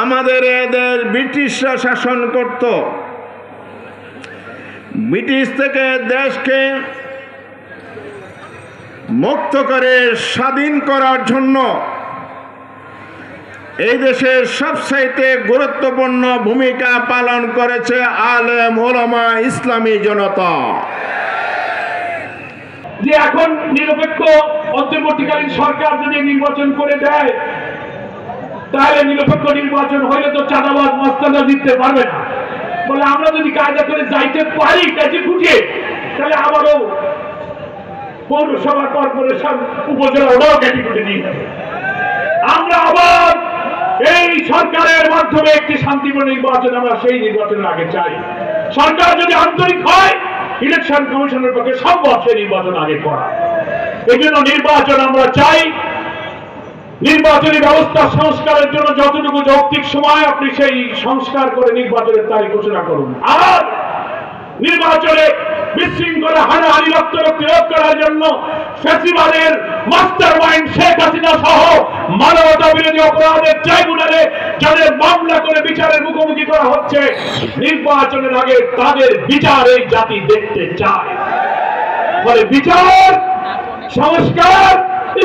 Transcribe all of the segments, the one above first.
আমাদের এদের ব্রিটিশরা শাসন করত। ব্রিটিশ থেকে দেশকে মুক্ত করে স্বাধীন করার জন্য এই দেশের সবচাইতে গুরুত্বপূর্ণ ভূমিকা পালন করেছে আলেম ওলামা ইসলামী জনতা। যে এখন নিরপেক্ষ অন্তর্বর্তীকালীন সরকার যদি নির্বাচন করে দেয়, তাহলে নিরপেক্ষ নির্বাচন হইলে তো চাঁদাবাজ মস্তানরা জিততে পারবে না। বলে আমরা যদি কায়দা করে যাইতে পারি কাজে খুঁজে, তাহলে আবারও পৌরসভা, কর্পোরেশন, উপজেলা ওরাও কাজে খুঁজে নিয়ে যাবে। আমরা আবার এই সরকারের মাধ্যমে একটি শান্তিপূর্ণ নির্বাচন, আমরা সেই নির্বাচনের আগে চাই। সরকার যদি আন্তরিক হয়, ইলেকশন কমিশনের পক্ষে সম্ভব সেই নির্বাচন আগে করা। এই জন্য নির্বাচন আমরা চাই। নির্বাচনী ব্যবস্থা সংস্কারের জন্য যতটুকু যৌক্তিক সময়, আপনি সেই সংস্কার করে নির্বাচনের তারিখ ঘোষণা করুন। আর নির্বাচনে বিশৃঙ্খলা, হানাহানি, রক্তারক্তি রোধ করার জন্য ফ্যাসিবাদের মাস্টার মাইন্ড শেখ হাসিনা সহ মানবতা বিরোধী অপরাধের ট্রাইব্যুনালে যাদের মামলা করে বিচারের মুখোমুখি করা হচ্ছে, নির্বাচনের আগে তাদের বিচার এই জাতি দেখতে চায়। ফলে বিচার, সংস্কার,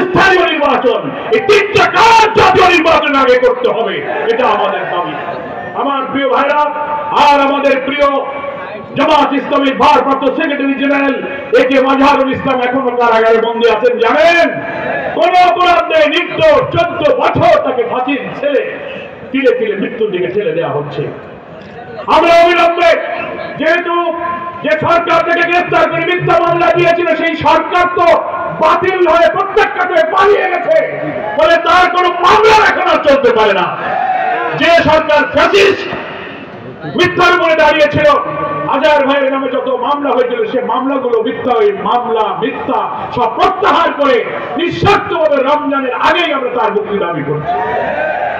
স্থানীয় নির্বাচন, এই তিনটা কাজ জাতীয় নির্বাচন আগে করতে হবে, এটা আমাদের দাবি। আমার প্রিয় ভাইরা, আর আমাদের প্রিয় জামাত ইসলামীর ভারপ্রাপ্ত সেক্রেটারি জেনারেল একে মাজহারুল ইসলাম এখনো কারাগারে বন্দী আছেন। জানেন, কোন অপরাধ নেই, নির্দোষ, 14 বছর তাকে ফাঁসির ছেলে তিলে তিলে মৃত্যুর দিকে ঠেলে দেওয়া হচ্ছে। আমরা অবিলম্বে, যেহেতু যে সরকার থেকে গ্রেফতার করে মিথ্যা মামলা দিয়েছিল, সেই সরকার তো বাতিল হয়ে প্রত্যাখ্যাত হয়ে পালিয়ে গেছে, ফলে তার কোনো মামলা এখন আর চলতে পারে না। যে সরকার ফ্যাসিস্ট মিথ্যার উপরে দাঁড়িয়েছিল, হাজার ভাইয়ের নামে যত মামলা হয়েছিল, সে মামলাগুলো মিথ্যা, ওই মামলা মিথ্যা সব প্রত্যাহার করে নিঃস্বার্থভাবে রমজানের আগেই আমরা তার মুক্তি দাবি করছি।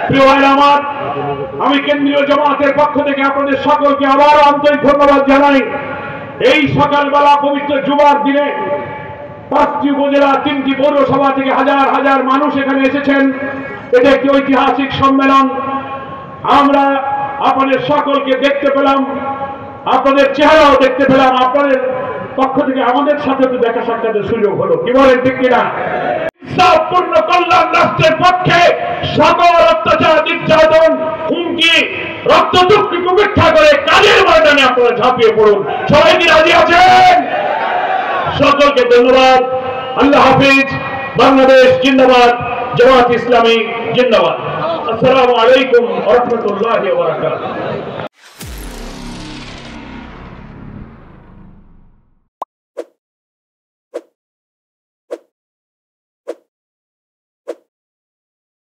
প্রিয় ভাইরা আমার, আমি কেন্দ্রীয় জামাতের পক্ষ থেকে আপনাদের সকলকে আবারও আন্তরিক ধন্যবাদ জানাই। এই সকালবেলা পবিত্র জুমার দিনে 5টি উপজেলা, 3টি পৌরসভা থেকে হাজার হাজার মানুষ এখানে এসেছেন। এটা একটি ঐতিহাসিক সম্মেলন। আমরা আপনাদের সকলকে দেখতে পেলাম, আপনাদের চেহারাও দেখতে পেলাম, আপনাদের পক্ষ থেকে আমাদের সাথে তো দেখা সাক্ষাতের সুযোগ হলো। কি বলেন, ঠিক কিনা? পূর্ণ কল্যাণ রাষ্ট্রের পক্ষে সকল অত্যাচার, নির্যাতন, হুমকি, রক্তচক্ষু উপেক্ষা করে কাজের ময়দানে আপনারা ঝাঁপিয়ে পড়ুন। সবাই কি রাজি আছেন? সকলকে ধন্যবাদ। আল্লাহ হাফিজ। বাংলাদেশ জিন্দাবাদ। জামাত ইসলামী জিন্দাবাদ। আসসালামু আলাইকুম ওয়া রাহমাতুল্লাহি ওয়া বারাকাতুহু।